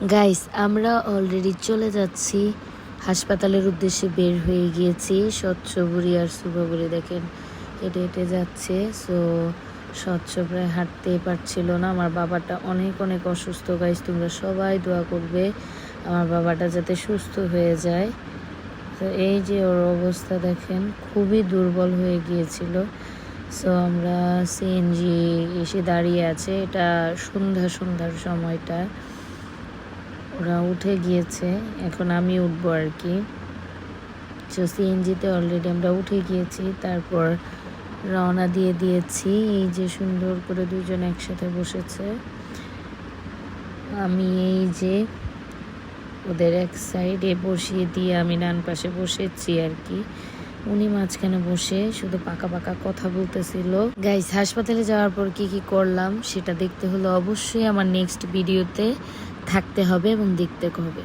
Guys, আমরা already চলে যাচ্ছি হাসপাতালের উদ্দেশ্যে। বের হয়ে গিয়েছি। স্বচ্ছ বুড়ি আর সুভা বুড়ি দেখেন হেঁটে হেঁটে যাচ্ছে। সো স্বচ্ছ প্রায় হাঁটতেই পারছিল না। আমার বাবাটা অনেক অনেক অসুস্থ। গাইস, তোমরা সবাই দোয়া করবে আমার বাবাটা যাতে সুস্থ হয়ে যায়। তো এই যে ওর অবস্থা দেখেন, খুবই দুর্বল হয়ে গিয়েছিল। সো আমরা সিএনজি এসে দাঁড়িয়ে আছে। এটা সন্ধ্যার সময়টা। ওরা উঠে গিয়েছে, এখন আমি উঠবো আর কি। তো সিএনজিতে অলরেডি আমরা উঠে গিয়েছি, তারপর রওনা দিয়ে দিয়েছি। এই যে সুন্দর করে দুজন একসাথে বসেছে। আমি এই যে ওদের এক সাইডে বসিয়ে দিয়ে আমি ডান পাশে বসেছি আর কি। উনি মাঝখানে বসে শুধু পাকা পাকা কথা বলতেছিল। গাইস, হাসপাতালে যাওয়ার পর কি কি করলাম সেটা দেখতে হলে অবশ্যই আমার নেক্সট ভিডিওতে থাকতে হবে এবং দেখতে হবে।